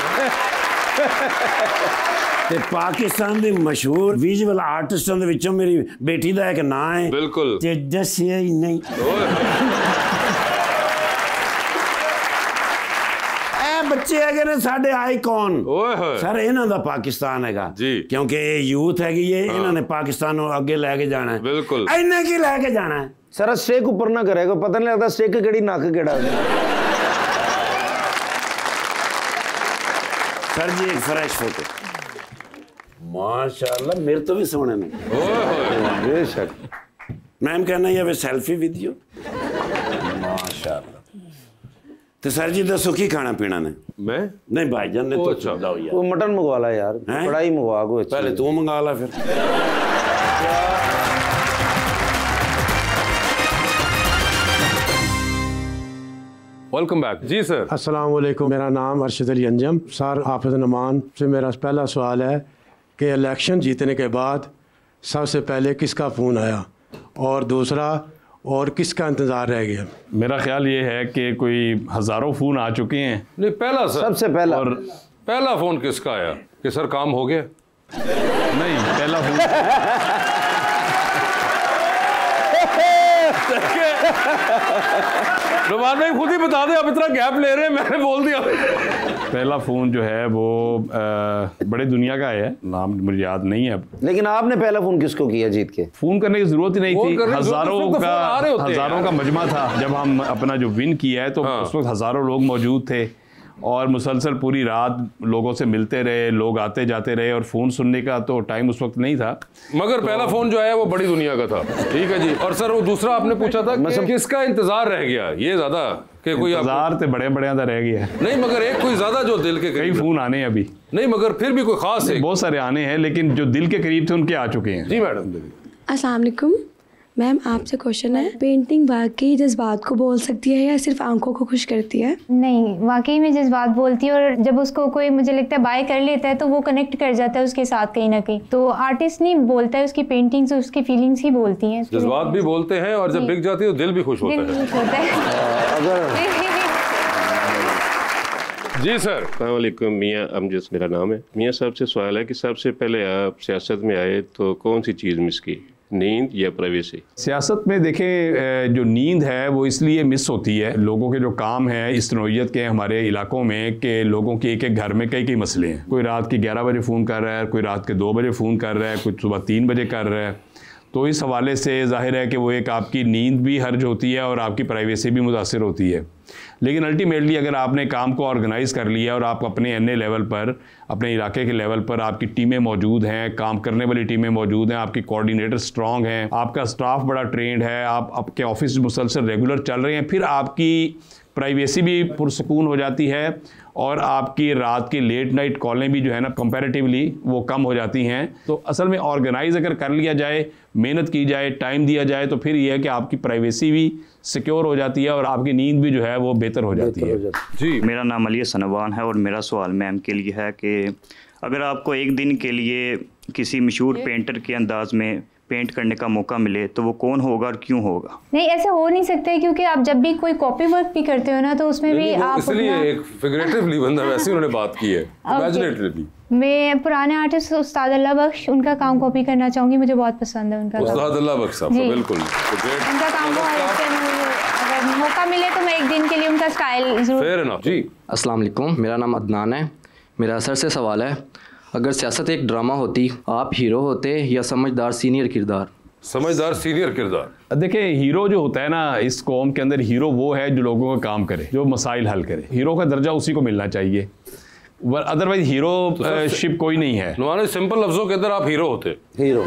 ते पाकिस्तान दे मशहूर विजुअल आर्टिस्टां दे विचों मेरी बेटी दा एक नाम है। बिल्कुल। ते दस्सिया ही नहीं। बच्चे है ने साडे आइकॉन। सर इन्हां दा पाकिस्तान हैगा जी। क्योंकि ये यूथ हैगी ये इन्हां ने पाकिस्तान नूं अगे लेके जाना है। बिल्कुल। इन्हें की लेके जाना है? सर स्टेक ऊपर ना करेगा पता नहीं लगता स्टेक केड़ी नक केड़ा। सर जी एक फ्रेश फोटो माशाल्लाह मेरे तो भी सोने ने। बेशक। मैम कहना ये सेल्फी विद यू माशाल्लाह। तो सर जी दसो की खाना पीना ने? मैं नहीं भाईजान ने तो अच्छा। यार वो मटन मंगवा ला यार कढ़ाई मंगवा को। पहले तू मंगा ला फिर। Welcome back. जी सर। अस्सलाम वालेकुम। मेरा नाम अरशद अली अंजम। सर हाफिज़ नमान से मेरा पहला सवाल है कि इलेक्शन जीतने के बाद सबसे पहले किसका फ़ोन आया और दूसरा और किसका इंतज़ार रह गया? मेरा ख्याल ये है कि कोई हज़ारों फ़ोन आ चुके हैं। नहीं पहला सर। सबसे पहला। और पहला फोन किसका आया कि सर काम हो गया? नहीं पहला फोन नुमान भाई खुद ही बता दे, आप इतना गैप ले रहे हैं, मैंने बोल दिया। पहला फ़ोन जो है वो बड़े दुनिया का है, नाम मुझे याद नहीं है। लेकिन आपने पहला फोन किसको किया जीत के? फ़ोन करने की ज़रूरत ही नहीं थी। हज़ारों का मजमा था। जब हम अपना जो विन किया है तो उस वक्त हज़ारों लोग मौजूद थे और मुसलसल पूरी रात लोगों से मिलते रहे, लोग आते जाते रहे और फ़ोन सुनने का तो टाइम उस वक्त नहीं था। मगर पहला फ़ोन जो है वो बड़ी दुनिया का था। ठीक है जी। और सर वो दूसरा आपने पूछा था कि किसका इंतजार रह गया, ये ज़्यादा कि कोई इंतजार तो बड़े बड़े का रह गया है। नहीं मगर एक कोई ज़्यादा जो दिल के कई करीब। फ़ोन आने हैं अभी। नहीं मगर फिर भी कोई ख़ास है। बहुत सारे आने हैं लेकिन जो दिल के करीब थे उनके आ चुके हैं। जी मैडम। अस्सलाम वालेकुम मैम, आपसे क्वेश्चन है, पेंटिंग वाकई जज्बात को बोल सकती है या सिर्फ आंखों को खुश करती है? नहीं, वाकई में जज्बात बोलती है और जब उसको कोई मुझे लगता है बाय कर लेता है तो वो कनेक्ट कर जाता है उसके साथ कहीं ना कहीं। तो आर्टिस्ट नहीं बोलता है, उसकी पेंटिंग्स उसकी फीलिंग्स ही बोलती हैं। जज्बात भी बोलते हैं और जब बिक जाती है तो दिल भी खुश होता दिल है। खुश होता है। जी सर। अस्सलामुअलैकुम, मियाँ अमजद मेरा नाम है। मियाँ साहब से सवाल है कि सबसे पहले आप सियासत में आए तो कौन सी चीज़ मिस की, नींद या प्राइवेसी? सियासत में देखें जो नींद है वो इसलिए मिस होती है, लोगों के जो काम हैं इस नौइयत के हमारे इलाकों में कि लोगों के एक घर में कई मसले हैं। कोई रात के 11 बजे फ़ोन कर रहा है, कोई रात के 2 बजे फ़ोन कर रहा है, कोई सुबह 3 बजे कर रहा है। तो इस हवाले से ज़ाहिर है कि वो एक आपकी नींद भी हर्ज होती है और आपकी प्राइवेसी भी मुतासिर होती है। लेकिन अल्टीमेटली अगर आपने काम को ऑर्गेनाइज़ कर लिया और आप अपने एनए लेवल पर, अपने इलाके के लेवल पर आपकी टीमें मौजूद हैं, काम करने वाली टीमें मौजूद हैं, आपकी कोऑर्डिनेटर स्ट्रांग हैं, आपका स्टाफ बड़ा ट्रेंड है, आप आपके ऑफिस मुसलसल रेगुलर चल रहे हैं, फिर आपकी प्राइवेसी भी पुरसकून हो जाती है और आपकी रात की लेट नाइट कॉलें भी जो है ना कंपैरेटिवली वो कम हो जाती हैं। तो असल में ऑर्गेनाइज अगर कर लिया जाए, मेहनत की जाए, टाइम दिया जाए, तो फिर ये है कि आपकी प्राइवेसी भी सिक्योर हो जाती है और आपकी नींद भी जो है वो बेहतर हो जाती है। जी, मेरा नाम अली सनवान है और मेरा सवाल मैम के लिए है कि अगर आपको एक दिन के लिए किसी मशहूर पेंटर के अंदाज में पेंट करने का मौका मिले तो वो कौन होगा और क्यों होगा? नहीं, ऐसे हो नहीं सकता, क्योंकि आप जब भी कोई कॉपी वर्क भी करते हो ना तो उसमें भी आप इसलिए एक फिगरेटिवली बंदा वैसे उन्होंने बात की है, इमेजिनेटिवली। मैं पुराने आर्टिस्ट उस्ताद अल्लाह बख्श, उनका काम कॉपी करना चाहूँगी, मुझे बहुत पसंद है उनका। उस्ताद अल्लाह बख्श साहब, बिल्कुल उनका काम बहुत, अगर मौका मिले तो मैं एक दिन के लिए उनका स्टाइल जरूर। फेयर इनफ जी। अस्सलाम वालेकुम, मेरा नाम अदनान है। मेरा सर से सवाल है, अगर सियासत एक ड्रामा होती, आप हीरो होते या समझदार सीनियर किरदार? समझदार सीनियर किरदार। देखिए, हीरो जो होता है ना इस कौम के अंदर, हीरो वो है जो लोगों का काम करे, जो मसाइल हल करे। हीरो का दर्जा उसी को मिलना चाहिए, अदरवाइज हीरो शिप कोई नहीं है। नुमाने सिंपल लफ्जों के अंदर आप हीरो होते, हीरो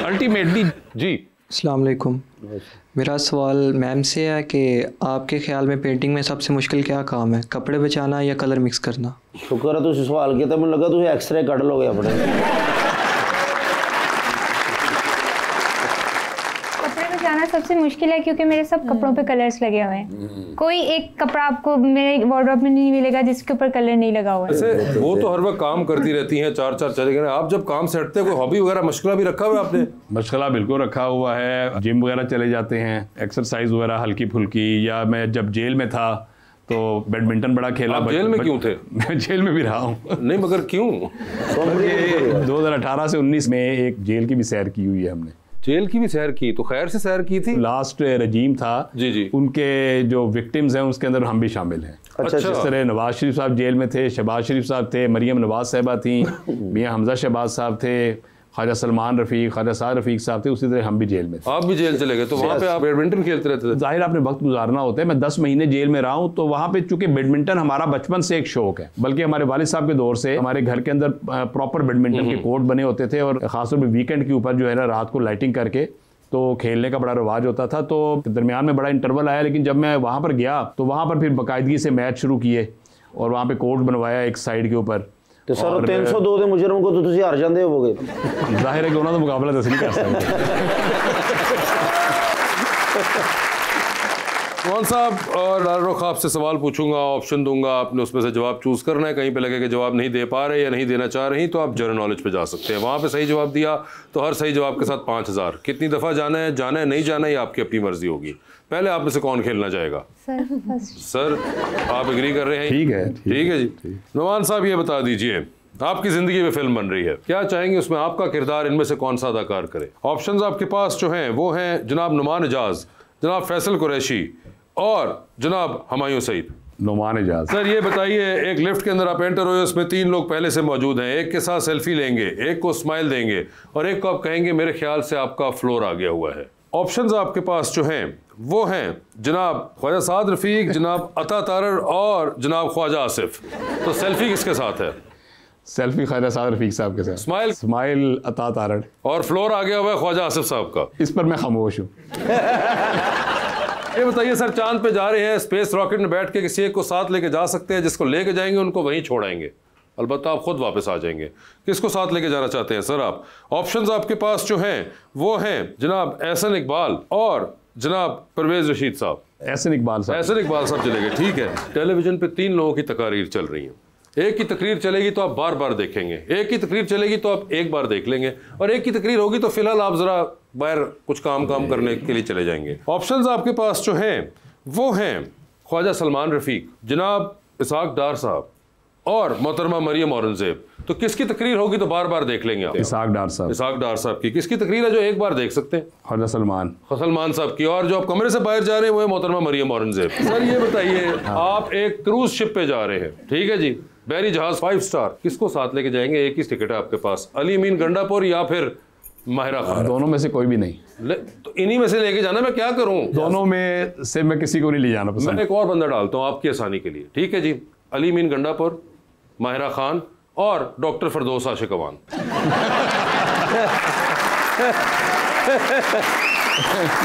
अल्टीमेटली। जी, अस्सलाम वालेकुम, मेरा सवाल मैम से है कि आपके ख्याल में पेंटिंग में सबसे मुश्किल क्या काम है, कपड़े बचाना या कलर मिक्स करना? शुक्र है तुम सवाल किया, मुझे लगा तुम एक्सरे कट लोगे अपने। सबसे मुश्किल है क्योंकि मेरे सब कपड़ों पे कलर्स लगे हुए हैं। कोई एक कपड़ा आपको मेरे वार्डरोब में नहीं मिलेगा जिसके ऊपर कलर नहीं लगा हुआ है। वो तो हर वक्त काम करती रहती हैं, चार चले गए। आप जब काम से हटते हैं, कोई हॉबी वगैरह मशगला भी रखा हुआ है आपने? मशगला बिल्कुल रखा हुआ है, जिम वगैरह चले जाते हैं, एक्सरसाइज वगैरह हल्की फुल्की। या मैं जब जेल में था तो बैडमिंटन बड़ा खेला। आप जेल में क्यों थे? मैं जेल में भी रहा हूँ। नहीं, मगर क्यों? 2018 से 19 में एक जेल की भी सैर की हुई है हमने। जेल की भी सैर की? तो खैर से सैर की थी। लास्ट रजीम था जी, उनके जो विक्टिम्स हैं उसके अंदर हम भी शामिल हैं। अच्छा। जिस तरह नवाज शरीफ साहब जेल में थे, शहबाज शरीफ साहब थे, मरियम नवाज साहबा थी, मियां हमजा शहबाज साहब थे, ख्वाजा सलमान रफ़ीक, ख्वाजा साद रफ़ीक साहब थे, उसी तरह हम भी जेल में थे। आप भी जेल चले गए? तो वहाँ पे आप बैडमिंटन खेलते रहते थे? जाहिर आपने वक्त गुजारना होता है। मैं 10 महीने जेल में रहा हूँ, तो वहाँ पे चूंकि बैडमिंटन हमारा बचपन से एक शौक है, बल्कि हमारे वालिद साहब के दौर से हमारे घर के अंदर प्रॉपर बैडमिंटन के कोर्ट बने होते थे और खासतौर पर वीकेंड के ऊपर जो है ना रात को लाइटिंग करके तो खेलने का बड़ा रिवाज होता था। तो दरमियान में बड़ा इंटरवल आया, लेकिन जब मैं वहाँ पर गया तो वहाँ पर फिर बाकायदगी से मैच शुरू किए और वहाँ पे कोर्ट बनवाया एक साइड के ऊपर। तो सर 302 ਦੇ ਮੁਜਰਮ को तो ਤੁਸੀਂ हार ਜਾਂਦੇ ਹੋਵੋਗੇ। जाहिर है कि ਉਹਨਾਂ ਦਾ ਮੁਕਾਬਲਾ ਤਾਂ नहीं कर सकते। कौन साहब और रुख आपसे सवाल पूछूंगा, ऑप्शन दूंगा, आपने उसमें से जवाब चूज करना है। कहीं पे लगे कि जवाब नहीं दे पा रहे या नहीं देना चाह रही तो आप जनरल नॉलेज पे जा सकते हैं। वहाँ पे सही जवाब दिया तो हर सही जवाब के साथ 5000। कितनी दफ़ा जाना है नहीं जाना है, ये आपकी अपनी मर्जी होगी। पहले आप में से कौन खेलना चाहेगा? सर आप एग्री कर रहे हैं? ठीक है जी। नुमान साहब ये बता दीजिए, आपकी जिंदगी में फिल्म बन रही है, क्या चाहेंगे उसमें आपका किरदार इनमें से कौन सा अदाकार करे? ऑप्शंस आपके पास जो हैं वो हैं जनाब नुमान एजाज, जनाब फैसल कुरैशी और जनाब हुमायूं सईद। नुमान एजाज। सर ये बताइए, एक लिफ्ट के अंदर आप एंटर हुए, उसमें 3 लोग पहले से मौजूद हैं। एक के साथ सेल्फी लेंगे, एक को स्माइल देंगे और एक को आप कहेंगे मेरे ख्याल से आपका फ्लोर आ गया हुआ है। ऑप्शंस आपके पास जो हैं वो हैं जनाब ख्वाजा साद रफ़ीक, जनाब अता तारड़ और जनाब ख्वाजा आसिफ। तो सेल्फी किसके साथ है? सेल्फी ख्वाजा साद रफ़ीक साहब के साथ। स्माइल अता तारड़। और फ्लोर आ गया हुआ है ख्वाजा आसिफ साहब का। इस पर मैं खामोश हूँ। ये बताइए सर, चांद पे जा रहे हैं, स्पेस रॉकेट में बैठ के किसी एक को साथ लेके जा सकते हैं, जिसको लेके जाएंगे उनको वहीं छोड़ाएंगे, अलबत्ता आप खुद वापस आ जाएंगे। किसको साथ लेके जाना चाहते हैं सर आप? ऑप्शंस आपके पास जो हैं वो हैं जनाब एहसन इकबाल और जनाब परवेज रशीद साहब। एहसन इकबाल साहब चले गए, ठीक है। टेलीविजन पे 3 लोगों की तकारीर चल रही है। एक की तकरीर चलेगी तो आप बार बार देखेंगे, एक की तकरीर चलेगी तो आप एक बार देख लेंगे, और एक की तकरीर होगी तो फिलहाल आप जरा बाहर कुछ काम करने के लिए चले जाएंगे। ऑप्शंस आपके पास जो हैं वो हैं ख्वाजा सलमान रफ़ीक, जनाब इसहाक डार साहब और मोहतरमा मरियम औरंगजेब। तो किसकी तकरीर होगी तो बार बार देख लेंगे आप? इसहाक डार साहब की। किसकी तकरीर है जो एक बार देख सकते हैं? ख्वाजा सलमान साहब की। और जो आप कमरे से बाहर जा रहे हैं वो है मोहतरमा मरियम औरंगजेब। सर ये बताइए, आप एक क्रूज शिप पे जा रहे हैं, ठीक है जी, बहरी जहाज 5 स्टार, किसको साथ लेके जाएंगे? एक ही टिकट है आपके पास, अली अमीन गंडापुर या फिर माहिरा खान। दोनों में से कोई भी नहीं। तो इन्हीं में से लेके जाना, मैं क्या करूं? दोनों में से मैं किसी को नहीं ले जाना पसंद। मैं एक और बंदा डालता हूं आपकी आसानी के लिए, ठीक है जी, अली अमीन गंडापुर, माहिरा खान और डॉक्टर फरदौस आशिक अवान।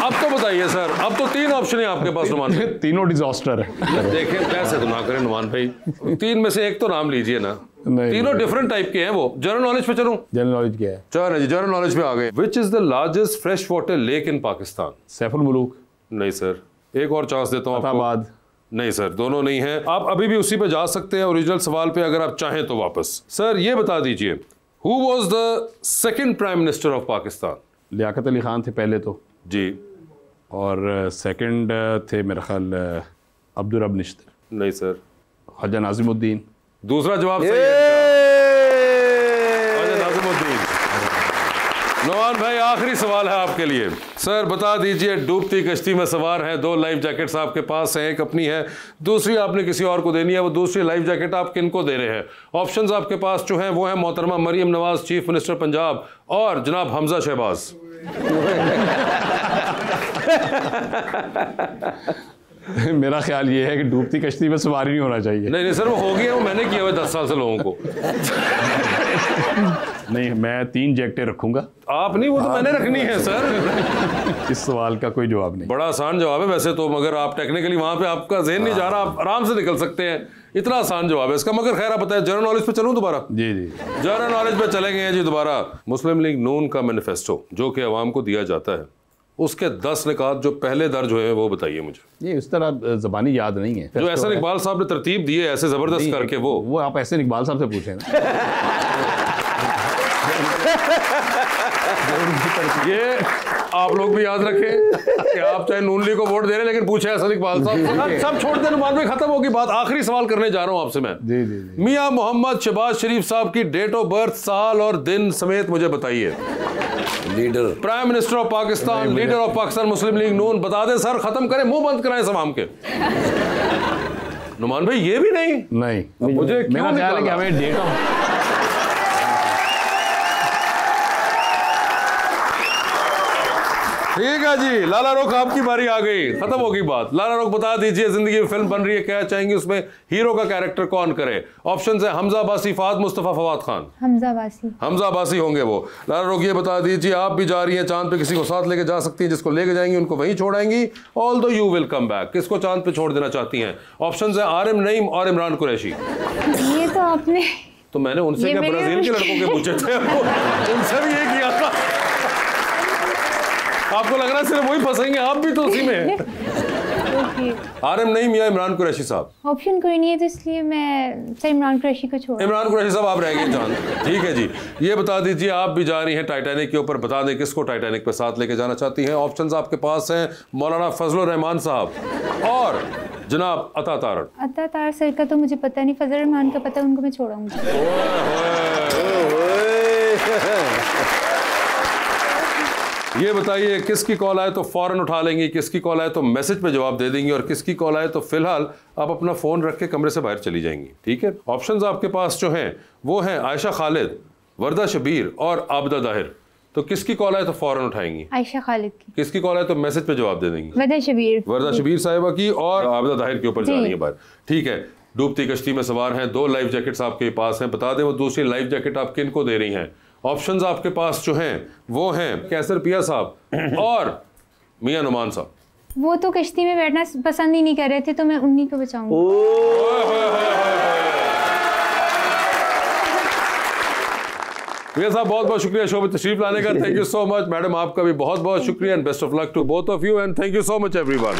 अब तो बताइए सर, अब तो 3 ऑप्शन है आपके पास नुमान भाई। तीनों डिजास्टर है। देखें कैसे तो ना करें नुमान भाई, 3 में से एक तो नाम लीजिए ना। तीनों डिफरेंट टाइप के हैं वो। जनरल नॉलेज पे चलूं? जनरल नॉलेज क्या है? चलो जी, जनरल नॉलेज पे आ गए। Which is the largest fresh water lake in Pakistan? Saiful Muluk? नहीं सर, एक और चांस देता हूँ आपको। नहीं सर, दोनों नहीं है। आप अभी भी उसी पे जा सकते हैं, ओरिजिनल सवाल पे, अगर आप चाहें तो वापस। सर ये बता दीजिए, who was the second prime minister of Pakistan? Liaquat Ali Khan थे पहले तो जी, और सेकंड थे मेरा ख्याल अब्दुल रब निश्तर। नहीं सर। ख्वाजा नाजिमुद्दीन? दूसरा जवाब सही है, ख्वाजा नाजिमुद्दीन। नुमान भाई आखिरी सवाल है आपके लिए। सर बता दीजिए, डूबती कश्ती में सवार हैं, 2 लाइफ जैकेट्स आपके पास हैं, एक अपनी है, दूसरी आपने किसी और को देनी है। वो दूसरी लाइफ जैकेट आप किनको दे रहे हैं? ऑप्शंस आपके पास जो हैं वो हैं मोहतरमा मरियम नवाज, चीफ मिनिस्टर पंजाब, और जनाब हमजा शहबाज। मेरा ख्याल ये है कि डूबती कश्ती में सवारी नहीं होना चाहिए। नहीं सर, वो हो गया, वो मैंने किया हुआ 10 साल से लोगों को। नहीं, मैं 3 जैकेटें रखूंगा। आप नहीं, वो तो मैंने रखनी है सर। इस सवाल का कोई जवाब नहीं। बड़ा आसान जवाब है वैसे तो, मगर आप टेक्निकली वहां पे आपका ज़हन नहीं जा रहा, आप आराम से निकल सकते हैं, इतना आसान जवाब है इसका। मगर खैर आप बताएं, जनरल नॉलेज पे चलूं दोबारा? जी जी, जनरल नॉलेज पे चलेंगे जी दोबारा। मुस्लिम लीग नून का मैनिफेस्टो जो कि अवाम को दिया जाता है, उसके 10 निकात जो पहले दर्ज हुए हैं वो बताइए मुझे। ये इस तरह ज़बानी याद नहीं है। जो एहसन इकबाल साहब ने तरतीब दी है ऐसे ज़बरदस्त करके, वो आप एहसन इकबाल साहब से पूछें ना। ये आप लोग भी याद रखें कि आप चाहे नून लीग को वोट दे रहे हैं, लेकिन पूछे एहसन इकबाल साहब। सब छोड़ देने बाद में खत्म होगी बात। आखिरी सवाल करने जा रहा हूं आपसे मैं। जी जी। मियां मोहम्मद शहबाज शरीफ साहब की डेट ऑफ बर्थ, साल और दिन समेत मुझे बताइए। Leader, prime minister of Pakistan, leader of Pakistan Muslim League Noon. बता दें सर, खत्म करें, मुंह बंद कराएं सवाम के। नुमान भाई ये भी नहीं। मुझे मेरा ख्याल है कि हमें डेट ऑफ ठीक है जी। लाला रुख आपकी बारी आ गई, खत्म होगी बात। लाला रुख बता दीजिए, जिंदगी में फिल्म बन रही है, क्या चाहेंगे उसमें हीरो का कैरेक्टर कौन करे? ऑप्शंस है हमजा अब्बासी, फहद मुस्तफा, फवाद खान। हमजा अब्बासी। हमजा अब्बासी होंगे वो। लाला रुख ये बता दीजिए, आप भी जा रही हैं चांद पे, किसी को साथ लेके जा सकती हैं, जिसको लेके जाएंगी उनको वहीं छोड़ाएंगी, although you will come back. किसको चांद पे छोड़ देना चाहती हैं? ऑप्शंस है आरिम नईम और इमरान कुरैशी। ये तो आपने, तो मैंने उनसे क्या ब्राजील के लड़कों के पूछे थे, उनसे भी ये किया था। आपको लग रहा है सिर्फ वही फंसेंगे, आप भी तो उसी में। आरिम नईम या इमरान कुरैशी साहब? ऑप्शन कोई नहीं है, तो इसलिए मैं इमरान कुरैशी को छोड़। इमरान कुरैशी साहब आप रह गए जान। ठीक है जी। ये बता दीजिए, आप भी जा रही हैं टाइटैनिक के ऊपर, बता दें किसको टाइटैनिक पे साथ लेके जाना चाहती हैं? ऑप्शंस आपके पास हैं मौलाना फजलुर रहमान साहब और जनाब अता तारड़। अता तारड़ सर का तो मुझे पता नहीं, फजलुर रहमान का पता है, उनको मैं छोड़ाऊंगी। ये बताइए, किसकी कॉल आए तो फौरन उठा लेंगी, किसकी कॉल आए तो मैसेज पे जवाब दे देंगी, और किसकी कॉल आए तो फिलहाल आप अपना फोन रख के कमरे से बाहर चली जाएंगी। ठीक है? ऑप्शंस आपके पास जो हैं वो हैं आयशा खालिद, वर्दा शबीर और आबदा दाहिर। तो किसकी कॉल आए तो फौरन उठाएंगी? आयशा खालिद की। किसकी कॉल आए तो मैसेज पे जवाब दे देंगी? वर्दा शबीर। वर्दा शबीर साहिबा की, और आबदा दाहिर के ऊपर जानी है बात। ठीक है। डूबती कश्ती में सवार हैं, 2 लाइफ जैकेट्स आपके पास हैं, बता दें वो दूसरी लाइफ जैकेट आप किन को दे रही हैं? ऑप्शंस आपके पास जो हैं वो हैं कैसर पिया साहब और मियां नुमान साहब। वो तो कश्ती में बैठना पसंद ही नहीं कर रहे थे, तो मैं उन्हीं को बचाऊंगी। मियां साहब बहुत बहुत शुक्रिया शो में तशरीफ लाने का। Thank you so much. Madam आपका भी बहुत बहुत शुक्रिया, and best of luck to both of you, and thank you so much everyone.